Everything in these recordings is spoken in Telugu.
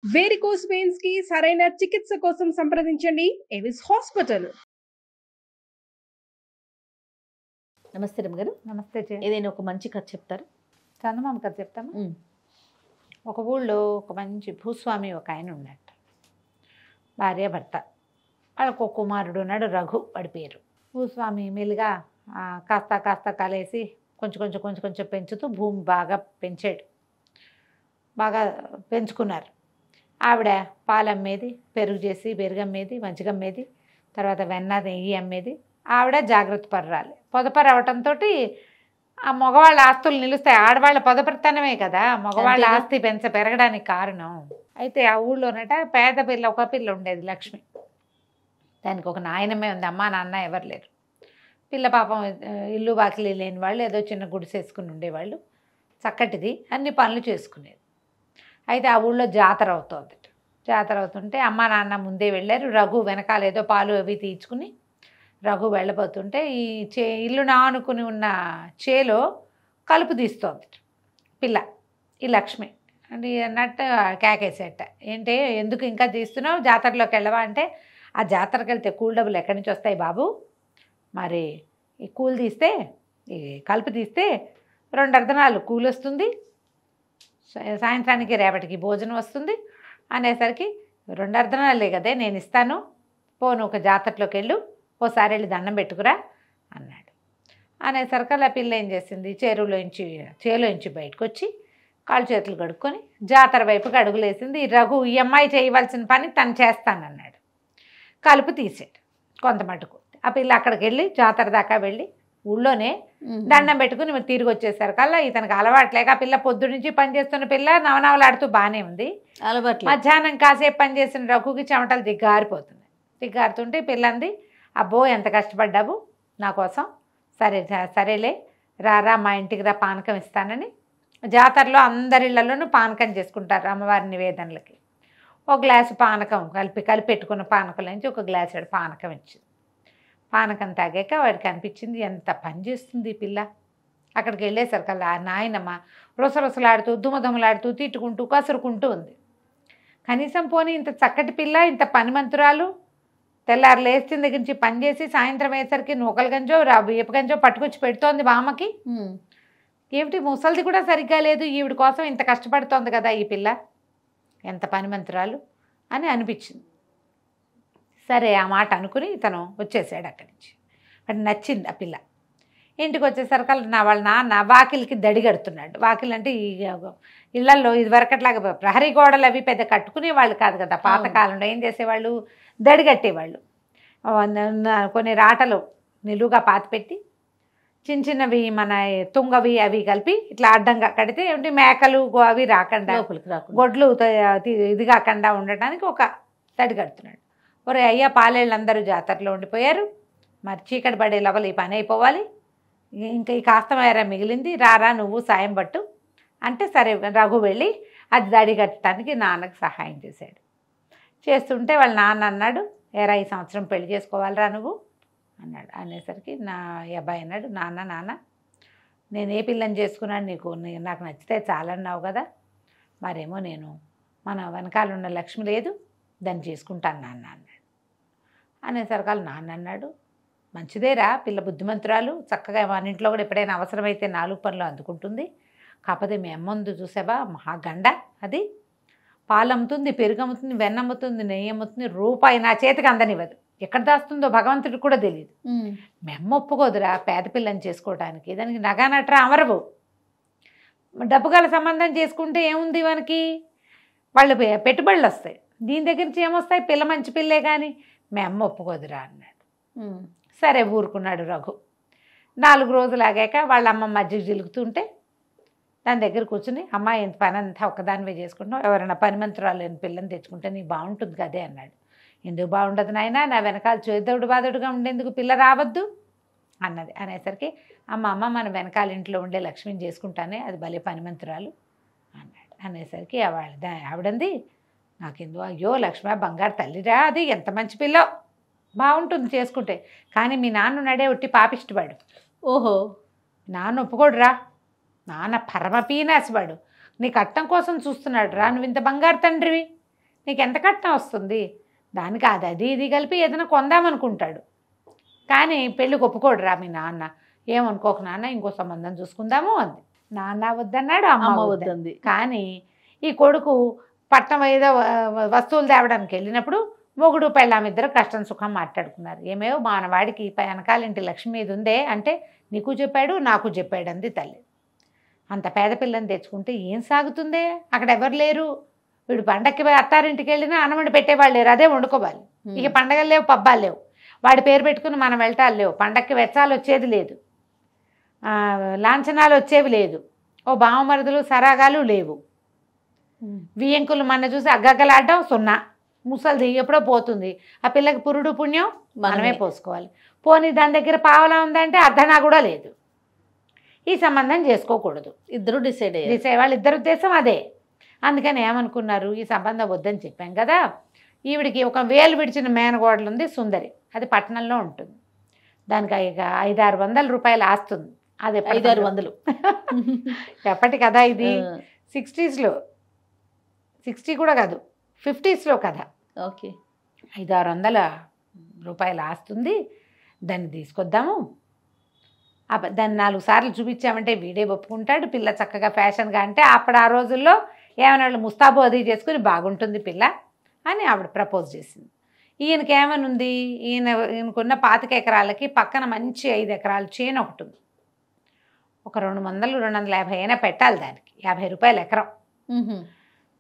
వేరికోస్ వెయిన్స్ కి సరైన చికిత్స కోసం సంప్రదించండి ఎవిస్ హాస్పిటల్. నమస్తే రమ్మగారు. నమస్తే చే ఏదైనా ఒక మంచి కథ చెప్తారు? చందమామ కథ చెప్తాము. ఒక ఊళ్ళో ఒక మంచి భూస్వామి ఒక ఆయన ఉన్నాడు. భార్య భర్త, వాళ్ళకు ఒక కుమారుడు ఉన్నాడు, రఘు వాడి పేరు. భూస్వామి మెల్లిగా కాస్త కాస్త కాలేసి కొంచెం కొంచెం పెంచుతూ భూమి బాగా పెంచాడు. బాగా పెంచుకున్నారు. ఆవిడ పాలు అమ్మేది, పెరుగు చేసి పెరుగు అమ్మేది, మజ్జిగ అమ్మేది, తర్వాత వెన్న నెయ్యి అమ్మేది. ఆవిడ జాగ్రత్త పర్రాలి. పొదపరు అవటంతో ఆ మగవాళ్ళ ఆస్తులు నిలుస్తాయి. ఆడవాళ్ళ పొదపరితనమే కదా మగవాళ్ళ ఆస్తి పెరగడానికి కారణం. అయితే ఆ ఊళ్ళోనట పేద పిల్ల ఒక పిల్ల ఉండేది, లక్ష్మి. దానికి ఒక నాయనమే ఉంది, అమ్మ నాన్న ఎవరు లేరు. పిల్ల పాపం ఇల్లు వాకిలి లేని వాళ్ళు, ఏదో చిన్న గుడిసేసుకుని ఉండేవాళ్ళు. చక్కటిది, అన్ని పనులు చేసుకునేది. అయితే ఆ ఊళ్ళో జాతర అవుతుంది. జాతర అవుతుంటే అమ్మ నాన్న ముందే వెళ్ళారు. రఘు వెనకాల ఏదో పాలు అవి తీర్చుకుని రఘు వెళ్ళబోతుంటే ఈ ఇల్లు నానుకుని ఉన్న చేలో కలుపు తీస్తోంది పిల్ల, ఈ లక్ష్మి. అంటే అన్నట్టు కేకేసేట, ఏంటి ఎందుకు ఇంకా తీస్తున్నావు, జాతరలోకి వెళ్ళవా అంటే, ఆ జాతరకి వెళ్తే కూల్ డబ్బులు ఎక్కడి నుంచి వస్తాయి బాబు, మరి ఈ కూల్ తీస్తే, ఈ కలుపు తీస్తే 2 అర్ధనాలు కూలి వస్తుంది, సాయంత్రానికి రేపటికి భోజనం వస్తుంది అనేసరికి 2 అర్ధనాలే కదే నేను ఇస్తాను, పోను ఒక జాతరలోకి వెళ్ళు, ఓసారి వెళ్ళి దండం పెట్టుకురా అన్నాడు. అనేసరికి ఆ పిల్ల ఏం చేసింది, చేలోంచి బయటకు వచ్చి కాళ్ళు చేతులు కడుక్కొని జాతర వైపుకి అడుగులేసింది. రఘు ఈ అమ్మాయి చేయవలసిన పని తను చేస్తానన్నాడు. కలుపు తీసాడు కొంత మటుకు. ఆ పిల్ల అక్కడికి వెళ్ళి జాతర దాకా వెళ్ళి ఊళ్ళోనే దండం పెట్టుకుని తిరిగి వచ్చేసారు కల్లా ఇతనికి అలవాట్లేక, ఆ పిల్ల పొద్దు నుంచి పనిచేస్తున్న పిల్ల నవనవలాడుతూ బాగానే ఉంది. అలవాటు మధ్యాహ్నం కాసేపు పనిచేసిన రఘుకి చెమటలు దిగ్గారుతుంటే పిల్లంది, అబ్బో ఎంత కష్టపడ్డావు నా కోసం, సరేలే రారా మా ఇంటికి రా, పానకం ఇస్తానని. జాతరలో అందరిళ్లలోనూ పానకం చేసుకుంటారు అమ్మవారి నివేదనలకి. ఒక గ్లాసు పానకం కలిపెట్టుకున్న పానకంలోంచి ఒక గ్లాసు పానకం ఇచ్చింది. పానకం తాగాక వాడికి అనిపించింది, ఎంత పని చేస్తుంది ఈ పిల్ల. అక్కడికి వెళ్ళేసరికల్లా నాయనమ్మ రుసరుసలాడుతూ దుమదుమలాడుతూ తిట్టుకుంటూ కసురుకుంటూ ఉంది. కనీసం పోనీ ఇంత చక్కటి పిల్ల, ఇంత పనిమంతురాలు, తెల్లారు లేచిన దగ్గర నుంచి పనిచేసి సాయంత్రం అయ్యేసరికి నూకల గంజో వేప గంజో పట్టుకొచ్చి పెడుతోంది బామ్మకి. ఏమిటి ముసలిది కూడా సరిగ్గా లేదు, ఈవిడ కోసం ఇంత కష్టపడుతోంది కదా ఈ పిల్ల, ఎంత పనిమంతురాలు అని అనిపించింది. సరే ఆ మాట అనుకుని ఇతను వచ్చేసాడు అక్కడి నుంచి. వాడికి నచ్చింది ఆ పిల్ల. ఇంటికి వచ్చేసరికి వాళ్ళ నాన్న వాకిలికి దడి కడుతున్నాడు. వాకిలి అంటే ఈ ఇళ్లల్లో ఇదివరకట్లాగా ప్రహరీ గోడలు అవి పెద్ద కట్టుకునే వాళ్ళు కాదు కదా పాతకాలంలో. ఏం చేసేవాళ్ళు, దడి కట్టేవాళ్ళు. కొన్ని రాటలు నిలువుగా పాతిపెట్టి చిన్నవి మన తుంగవి అవి కలిపి ఇట్లా అడ్డంగా కడితే ఏమిటి మేకలు అవి రాకుండా, గొడ్లు ఇది కాకుండా ఉండటానికి ఒక దడి కడుతున్నాడు. ఒరే అయ్యా, పాలేళ్ళందరూ జాతరలో ఉండిపోయారు, మరి చీకటి పడే లోపల ఈ పని అయిపోవాలి, ఇంకా ఈ కాస్త మేర మిగిలింది, రారా నువ్వు సాయం పట్టు అంటే, సరే రఘు వెళ్ళి అది దడి కట్టడానికి నాన్నకు సహాయం చేశాడు. చేస్తుంటే వాళ్ళ నాన్న అన్నాడు, ఏరా ఈ సంవత్సరం పెళ్లి చేసుకోవాలిరా నువ్వు అన్నాడు. అనేసరికి ఈ అబ్బాయి అన్నాడు, నాన్న నేను ఏ పిల్లని చేసుకున్నాను, నాకు నచ్చితే చాలన్నావు కదా, మరేమో నేను మన వెనకాల ఉన్న లక్ష్మి లేదు, దాన్ని చేసుకుంటాను నాన్న అన్నాడు. అనేసరికి నాన్న అన్నాడు, మంచిదేరా పిల్ల బుద్ధిమంతురాలు, చక్కగా మన ఇంట్లో కూడా ఎప్పుడైనా అవసరమైతే 4 పనులు అందుకుంటుంది. కాకపోతే మీ అమ్మ ఉంది చూసావా, మహాగండ, అది పాలు అమ్ముతుంది, పెరుగు అమ్ముతుంది, వెన్న అమ్ముతుంది, నెయ్యి అమ్ముతుంది, రూపాయి నా చేతికి అందనివ్వదు. ఎక్కడ దాస్తుందో భగవంతుడికి కూడా తెలియదు. మీ అమ్మ ఒప్పుకోదురా పేద పిల్లని చేసుకోవడానికి, దానికి నగానట్రా అమరవు. డబ్బు గల సంబంధం చేసుకుంటే ఏముంది, మనకి వాళ్ళు పెట్టుబడులు వస్తాయి, దీని దగ్గర నుంచి ఏమొస్తాయి, పిల్ల మంచి పిల్లే కానీ మీ అమ్మ ఒప్పుకోదురా అన్నాడు. సరే ఊరుకున్నాడు రఘు. 4 రోజులు ఆగాక వాళ్ళ అమ్మ మజ్జిగ జిలుగుతుంటే దాని దగ్గర కూర్చుని, అమ్మ ఎంత పని అంతా ఒక్కదానివే చేసుకుంటున్నావు, ఎవరైనా పనిమంతురాలు లేని పిల్లని తెచ్చుకుంటే నీకు బాగుంటుంది కదే అన్నాడు. ఎందుకు బాగుండదు నాయన, నా వెనకాల చేదోడు బాదోడుగా ఉండేందుకు పిల్ల రావద్దు అన్నది. అనేసరికి అమ్మ మన వెనకాల ఇంట్లో ఉండే లక్ష్మిని చేసుకుంటానే, అది భలే పనిమంతురాలు అన్నాడు. అనేసరికి ఆవిడంది, నాకెందుకు, అయ్యో లక్ష్మి బంగారు తల్లిరా, అది ఎంత మంచి పిల్లో, బాగుంటుంది చేసుకుంటే, కానీ మీ నాన్న నడే ఒట్టి పాపిష్టవాడు. ఓహో, నాన్న ఒప్పుకోడురా, నాన్న పరమ పీనాసివాడు, నీ కట్టం కోసం చూస్తున్నాడు రా, నువ్వు ఇంత బంగారు తండ్రివి, నీకు ఎంత కట్నం వస్తుంది, దానికి అది ఇది కలిపి ఏదైనా కొందామనుకుంటాడు. కానీ పెళ్ళికి ఒప్పుకోడు రా మీ నాన్న. ఏమనుకోకు నాన్న, ఇంకో సంబంధం చూసుకుందాము అంది. నాన్న వద్దన్నాడు, అమ్మ వద్దంది. కానీ ఈ కొడుకు పట్నం ఏదో వస్తువులు తేవడానికి వెళ్ళినప్పుడు మొగుడు పెళ్ళామిద్దరు కష్టం సుఖం మాట్లాడుకున్నారు. ఏమేవో మానవాడికి వెనకాలింటి లక్ష్మి మీద ఉందే అంటే నీకు చెప్పాడు నాకు చెప్పాడు అంది తల్లి. అంత పేద పిల్లని తెచ్చుకుంటే ఏం సాగుతుందే, అక్కడ ఎవరు లేరు. వీడు పండక్కి అత్తారింటికి వెళ్ళినా అన్నమండి పెట్టేవాళ్ళు లేరు, అదే వండుకోవాలి. ఇక పండగలు లేవు, పబ్బాలు లేవు, వాడి పేరు పెట్టుకుని మనం వెళ్తాలు లేవు, పండక్కి వెచ్చాలు వచ్చేది లేదు, లాంఛనాలు వచ్చేవి లేదు, ఓ బావమరుదులు సరాగాలు లేవు, వియ్యంకులు మన చూసి అగ్గగ్గలాడడం సున్నా, ముసలిది ఎప్పుడో పోతుంది, ఆ పిల్లకి పురుడు పుణ్యం మనమే పోసుకోవాలి. పోనీ దాని దగ్గర పావలా ఉందంటే అర్ధనా కూడా లేదు, ఈ సంబంధం చేసుకోకూడదు. ఇద్దరు డిసైడ్ వాళ్ళిద్దరు ఉద్దేశం అదే. అందుకని ఏమనుకున్నారు, ఈ సంబంధం వద్దని చెప్పాం కదా, ఈవిడికి ఒక వేలు విడిచిన మేనగోడలు ఉంది సుందరి, అది పట్టణంలో ఉంటుంది, దానికి 500-600 రూపాయలు ఆస్తుంది. అది 500-600 ఎప్పటి కదా ఇది, 60s, 60 కూడా కాదు 50s కదా. ఓకే, 500-600 రూపాయలు ఆస్తుంది, దాన్ని తీసుకొద్దాము. దాన్ని 4 సార్లు చూపించామంటే వీడే ఒప్పుకుంటాడు, పిల్ల చక్కగా ఫ్యాషన్గా, అంటే అప్పుడు ఆ రోజుల్లో ఏమైనా వాళ్ళు ముస్తాబు అది చేసుకుని బాగుంటుంది పిల్ల అని ఆవిడ ప్రపోజ్ చేసింది. ఈయనకి ఏమనుంది, ఈయనకున్న 25 ఎకరాలకి పక్కన మంచి 5 ఎకరాల చేను ఒకటి ఉంది, ఒక 200-250 అయినా పెట్టాలి దానికి, 50 రూపాయలు ఎకరం.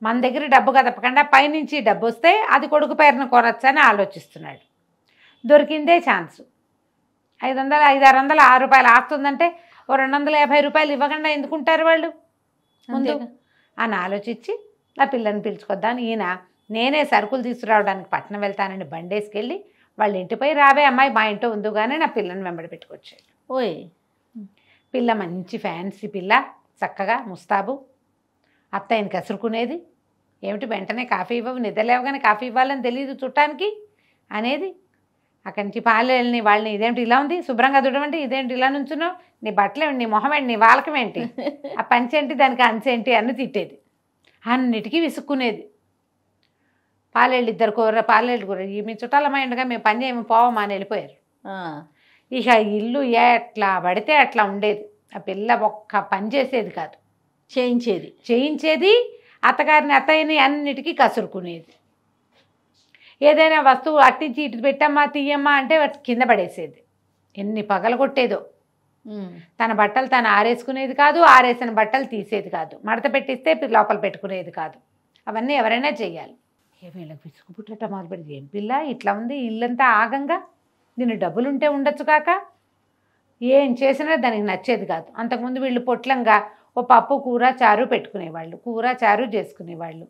మన దగ్గర డబ్బు కదపకుండా పైనుంచి డబ్బు వస్తే అది కొడుకు పేరున కొనొచ్చని ఆలోచిస్తున్నాడు. దొరికిందే ఛాన్సు. 500-600 6 రూపాయలు ఆస్తుందంటే ఓ 250 రూపాయలు ఇవ్వకుండా ఎందుకుంటారు వాళ్ళు ముందు అని ఆలోచించి ఆ పిల్లని పిలుచుకొద్దాను. ఈయన నేనే సరుకులు తీసుకురావడానికి పట్టణం వెళ్తానని బండేసుకెళ్ళి వాళ్ళ ఇంటిపై రావే అమ్మాయి మా ఇంట్లో ఉందిగానే నా పిల్లని వెంబడి పెట్టుకొచ్చాడు. ఓయ్, పిల్ల మంచి ఫ్యాన్సీ పిల్ల, చక్కగా ముస్తాబు, అత్తయ్యని కసురుకునేది, ఏమిటి వెంటనే కాఫీ ఇవ్వవు, నిద్రలేవగానే కాఫీ ఇవ్వాలని తెలియదు చుట్టానికి అనేది. అక్కడి నుంచి పాలెళ్ళని వాళ్ళని, ఇదేంటి ఇలా ఉంది, శుభ్రంగా దుడమంటే ఇదేంటి ఇలా నుంచున్నావు, నీ బట్టలేంటి, నీ మొహం ఏంటి, నీ వాలకం ఏంటి, ఆ పంచేంటి, దానికి అంచేంటి అని తిట్టేది, అన్నిటికీ విసుక్కునేది. పాలేళ్ళు 2 కూర, పాలేళ్ళు కూర, మీ చుట్టాలమ్మ ఉండగా మేము పని చేయము పోవమా అని వెళ్ళిపోయారు. ఇక ఇల్లు ఎట్లా పడితే అట్లా ఉండేది. ఆ పిల్ల ఒక్క పని చేసేది కాదు, చేయించేది, అత్తగారిని అత్తయ్యని అన్నిటికీ కసురుకునేది. ఏదైనా వస్తువు అట్టించి ఇటు పెట్టమ్మా తీయమ్మా అంటే కింద పడేసేది. ఎన్ని పగలు కొట్టేదో. తన బట్టలు తను ఆరేసుకునేది కాదు, ఆరేసిన బట్టలు తీసేది కాదు, మడత పెట్టిస్తే లోపల పెట్టుకునేది కాదు. అవన్నీ ఎవరైనా చెయ్యాలి. వీళ్ళకి విసుగు పుట్టట మొదలుపెట్టి, ఏం పిల్ల ఇట్లా ఉంది, ఇల్లంతా ఆగంగా, దీని డబ్బులుంటే ఉండొచ్చు కాక, ఏం చేసినా దానికి నచ్చేది కాదు. అంతకుముందు వీళ్ళు పొట్లంగా ఓ పప్పు కూర చారు పెట్టుకునేవాళ్ళు, కూర చారు చేసుకునేవాళ్ళు.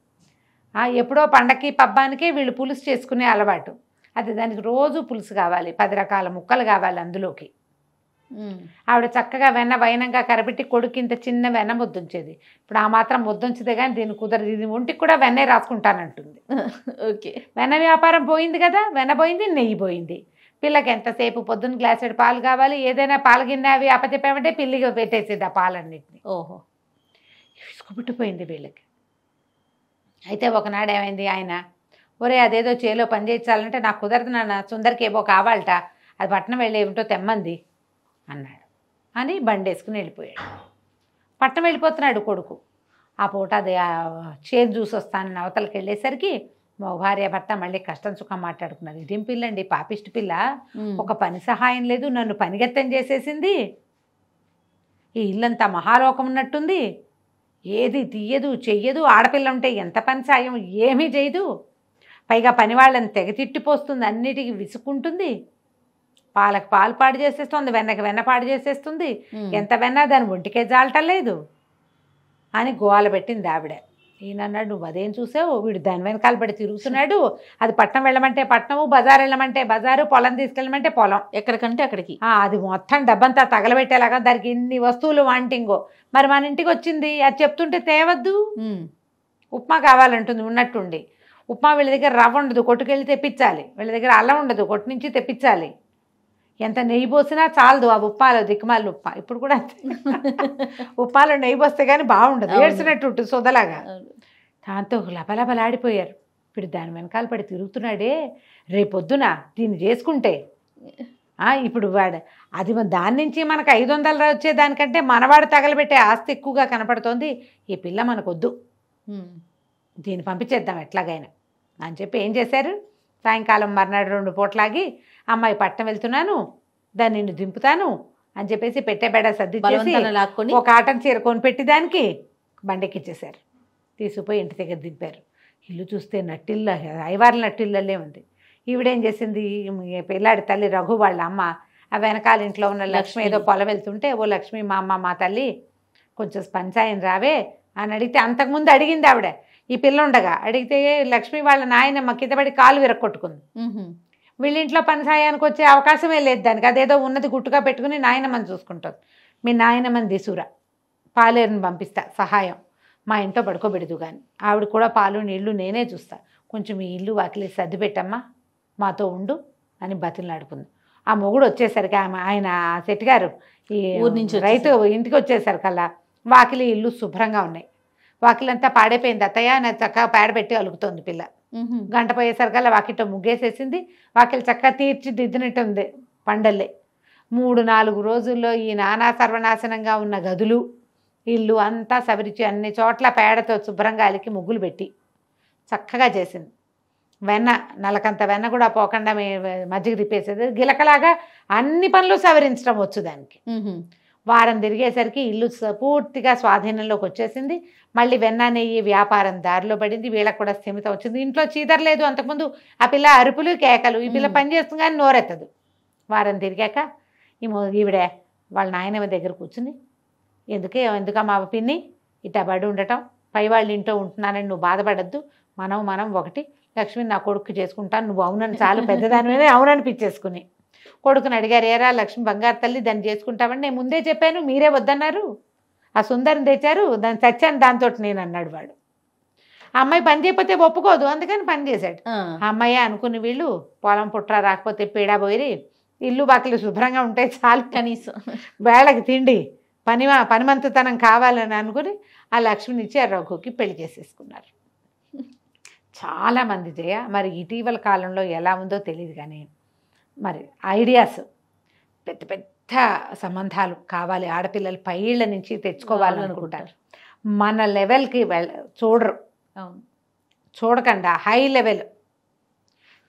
ఎప్పుడో పండక్కి పబ్బానికే వీళ్ళు పులుసు చేసుకునే అలవాటు. అది దానికి రోజు పులుసు కావాలి, 10 రకాల ముక్కలు కావాలి అందులోకి. ఆవిడ చక్కగా వెన్న వైనంగా కరపెట్టి కొడుకు ఇంత చిన్న వెన్న ముద్దుంచేది. ఇప్పుడు ఆ మాత్రం ముద్దుంచితే కానీ దీన్ని కుదరదు, ఇది ఒంటికి కూడా వెన్నే రాసుకుంటానంటుంది. ఓకే, వెన్న వ్యాపారం పోయింది కదా, వెన్న పోయింది, నెయ్యి పోయింది. పిల్లకి ఎంతసేపు పొద్దున్న గ్లాసెడ్ పాలు కావాలి, ఏదైనా పాలు గిన్నె అవి అప్పచెప్పామంటే పిల్లికి పెట్టేసేది ఆ పాలన్నింటినీ. ఓహో, విసుగుపుట్టిపోయింది వీళ్ళకి. అయితే ఒకనాడు ఏమైంది, ఆయన ఒరే అదేదో చేలో పని చేయించాలంటే నాకు కుదరదు నాన్న, సుందరికి ఏవో కావాలట, అది పట్నం వెళ్ళి ఏమిటో తెమ్మంది అన్నాడు అని బండేసుకుని వెళ్ళిపోయాడు. పట్నం వెళ్ళిపోతున్నాడు కొడుకు. ఆ పూట అది చేను చూసి వస్తానని అవతలకి వెళ్ళేసరికి మా భార్య భర్త మళ్ళీ కష్టం సుఖం మాట్లాడుకున్నారు. ఇదేం పిల్లండి, పాపిష్టి పిల్ల, ఒక పని సహాయం లేదు, నన్ను పనిగెత్తం చేసేసింది, ఈ ఇల్లంతా మహాలోకం ఉన్నట్టుంది, ఏది తీయదు చెయ్యదు, ఆడపిల్ల ఉంటే ఎంత పని సాయం ఏమీ చేయదు, పైగా పని వాళ్ళని తెగ తిట్టిపోస్తుంది, అన్నిటికీ విసుక్కుంటుంది, పాలకు పాలు పాడు చేసేస్తుంది, వెన్నకి వెన్న పాడు చేసేస్తుంది, ఎంత వెన్నా దాని ఒంటికే జాలటం లేదు అని గోల పెట్టింది ఆవిడ. ఈయన అన్నాడు, నువ్వు అదేం చూసావు, వీడు దాని వెనకాల పడి తిరుగుతున్నాడు, అది పట్నం వెళ్ళమంటే పట్నము, బజారు వెళ్ళమంటే బజారు, పొలం తీసుకెళ్ళమంటే పొలం, ఎక్కడికంటే అక్కడికి. అది మొత్తం డబ్బంతా తగలబెట్టేలాగా దానికి ఇన్ని వస్తువులు వాంటింగో. మరి మన ఇంటికి వచ్చింది, అది చెప్తుంటే తేవద్దు, ఉప్మా కావాలంటుంది ఉన్నట్టుండి. ఉప్మా వీళ్ళ దగ్గర రవ్వ ఉండదు, కొట్టుకెళ్ళి తెప్పించాలి, వీళ్ళ దగ్గర అల్లం ఉండదు, కొట్టు నుంచి తెప్పించాలి, ఎంత నెయ్యి పోసినా చాలదు ఆ ఉప్మాలో, దిక్కుమాలి ఉప్మా. ఇప్పుడు కూడా ఉప్మాలో నెయ్యి పోస్తే కానీ బాగుండదు, ఏడ్చినట్టు ఉంటుంది సొదలాగా. దాంతో లబలబలాడిపోయారు. ఇప్పుడు దాని వెనకాల పడి తిరుగుతున్నాడే, రేపొద్దున దీన్ని చేసుకుంటే ఇప్పుడు అది దాని నుంచి మనకు 500 వచ్చేదానికంటే మనవాడు తగలబెట్టే ఆస్తి ఎక్కువగా కనపడుతోంది. ఈ పిల్ల మనకొద్దు, దీన్ని పంపించేద్దాం ఎట్లాగైనా అని చెప్పి ఏం చేశారు, సాయంకాలం మర్నాడు 2 పూటలాగి అమ్మాయి పట్టణం వెళ్తున్నాను, దాన్ని నిన్ను దింపుతాను అని చెప్పేసి పెట్టేబెడ సర్ది లాక్కొని ఒక ఆటం చీర కొనిపెట్టి దానికి బండెక్కిచ్చేశారు. తీసుకుపోయి ఇంటి దగ్గర దింపారు. ఇల్లు చూస్తే నట్టిల్ల, ఐవార్ల నట్టిల్లలే ఉంది. ఈవిడేం చేసింది, పిల్లాడి తల్లి రఘు వాళ్ళ అమ్మ ఆ వెనకాల ఇంట్లో ఉన్న లక్ష్మి ఏదో పొలం వెళ్తుంటే, ఓ లక్ష్మి మా అమ్మ మా తల్లి కొంచెం పంచాయని రావే అని అడిగితే, అంతకుముందు అడిగింది ఆవిడ ఈ పిల్ల ఉండగా. అడిగితే లక్ష్మి వాళ్ళ నాయనమ్మ కిందపడి కాలు విరక్కొట్టుకుంది. వీళ్ళింట్లో పని సాయానికి వచ్చే అవకాశమే లేదు దానికి. అదేదో ఉన్నది గుట్టుగా పెట్టుకుని నాయనమ్మని చూసుకుంటుంది. మీ నాయనమ్మని దిశూరా, పాలేరుని పంపిస్తా సహాయం, మా ఇంట్లో పడుకోబెడదు కానీ ఆవిడ కూడా పాలు నీళ్లు నేనే చూస్తా, కొంచెం ఈ ఇల్లు వాకిలి సర్ది పెట్టమ్మా, మాతో ఉండు అని బతిలాడుకుంది. ఆ మొగుడు వచ్చేసరికి ఆయన శెట్టిగారు ఈ ఊరి నుంచి రైతు ఇంటికి వచ్చేసరికల్లా వాకిలి ఇల్లు శుభ్రంగా ఉన్నాయి. వాకిలంతా పాడైపోయింది. అత్తయ్య నా చక్కగా పేడబెట్టి అలుగుతోంది పిల్ల. గంట పోయేసరికల్లా వాకిట్లో ముగ్గేసేసింది. వాకిలి చక్కగా తీర్చిదిద్దినట్టుంది పండల్లే. 3-4 రోజుల్లో ఈ నానా సర్వనాశనంగా ఉన్న గదులు ఇల్లు అంతా సవరించి అన్ని చోట్ల పేడతో శుభ్రంగా అలికి ముగ్గులు పెట్టి చక్కగా చేసింది. వెన్న నలకంత వెన్న కూడా పోకుండా మజ్జిగ తిప్పేసేది. గిలకలాగా అన్ని పనులు సవరించడం వచ్చు దానికి. వారం తిరిగేసరికి ఇల్లు పూర్తిగా స్వాధీనంలోకి వచ్చేసింది. మళ్ళీ వెన్న నెయ్యి వ్యాపారం దారిలో పడింది. వీళ్ళకి కూడా స్థిమితం వచ్చింది. ఇంట్లో చీదరలేదు. అంతకుముందు ఆ పిల్ల అరుపులు కేకలు, ఈ పిల్ల పని చేస్తుంది కానీ నోరెత్తదు. వారం తిరిగాక ఈవిడే వాళ్ళ నాయనమ్మ దగ్గర కూర్చుంది. ఎందుకమ్మా పిన్ని ఇట్టా బడి ఉండటం, పై వాళ్ళ ఇంట్లో ఉంటున్నానని నువ్వు బాధపడద్దు, మనం ఒకటి, లక్ష్మిని నా కొడుకు చేసుకుంటాను, నువ్వు అవునని చాలు పెద్దదాని మీద అవుననిపించేసుకుని కొడుకుని అడిగారు, ఏరా లక్ష్మి బంగారు తల్లి దాన్ని చేసుకుంటామని నేను ముందే చెప్పాను, మీరే వద్దన్నారు, ఆ సుందరిని తెచ్చారు, దాన్ని చచ్చాను దాంతో నేను అన్నాడు వాడు. ఆ అమ్మాయి పని చేయకపోతే ఒప్పుకోదు, అందుకని పని చేశాడు. ఆ అమ్మాయి అనుకుని వీళ్ళు పొలం పుట్ర రాకపోతే పీడా పోయి ఇల్లు బాకిలు శుభ్రంగా ఉంటే చాలు, కనీసం వేళకి తిండి పనిమంతతనం కావాలని అనుకుని ఆ లక్ష్మిని ఇచ్చి ఆ రఘుకి పెళ్లి చేసేసుకున్నారు. చాలామంది జయ మరి ఇటీవల కాలంలో ఎలా ఉందో తెలియదు కానీ మరి ఐడియాస్ పెద్ద పెద్ద సంబంధాలు కావాలి, ఆడపిల్లలు పైళ్ళ నుంచి తెచ్చుకోవాలనుకుంటారు. మన లెవెల్కి చూడరు, చూడకుండా హై లెవెల్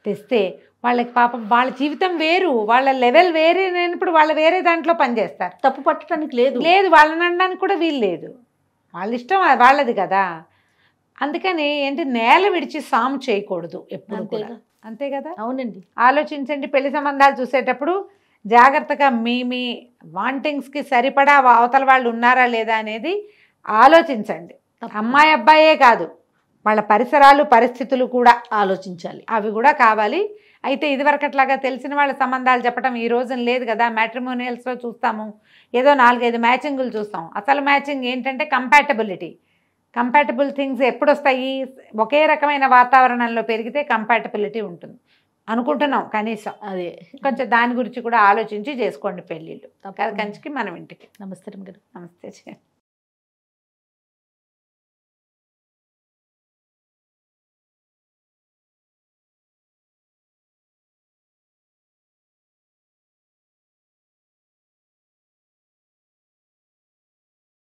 తెస్తే వాళ్ళకి పాపం వాళ్ళ జీవితం వేరు, వాళ్ళ లెవెల్ వేరే లేనప్పుడు వాళ్ళు వేరే దాంట్లో పనిచేస్తారు. తప్పు పట్టడానికి లేదు, వాళ్ళని అనడానికి కూడా వీలు లేదు, వాళ్ళ ఇష్టం వాళ్ళది కదా. అందుకని ఏంటి నేల విడిచి సాము చేయకూడదు ఎప్పుడు కూడా, అంతే కదా. అవునండి, ఆలోచించండి. పెళ్లి సంబంధాలు చూసేటప్పుడు జాగ్రత్తగా మీ వాంటింగ్స్కి సరిపడా అవతల వాళ్ళు ఉన్నారా లేదా అనేది ఆలోచించండి. అమ్మాయి అబ్బాయే కాదు, వాళ్ళ పరిసరాలు పరిస్థితులు కూడా ఆలోచించాలి, అవి కూడా కావాలి. అయితే ఇదివరకట్లాగా తెలిసిన వాళ్ళ సంబంధాలు చెప్పడం ఈ రోజున లేదు కదా. మ్యాట్రిమోనియల్స్లో చూస్తాము, ఏదో 4-5 మ్యాచింగులు చూస్తాం. అసలు మ్యాచింగ్ ఏంటంటే కంపాటబిలిటీ. కంపాటబుల్ థింగ్స్ ఎప్పుడు వస్తాయి, ఒకే రకమైన వాతావరణంలో పెరిగితే కంపాటబిలిటీ ఉంటుంది అనుకుంటున్నాం. కనీసం అదే కొంచెం దాని గురించి కూడా ఆలోచించి చేసుకోండి పెళ్ళిళ్ళు. కంచికి మనం ఇంటికి. నమస్తే గారు. నమస్తే.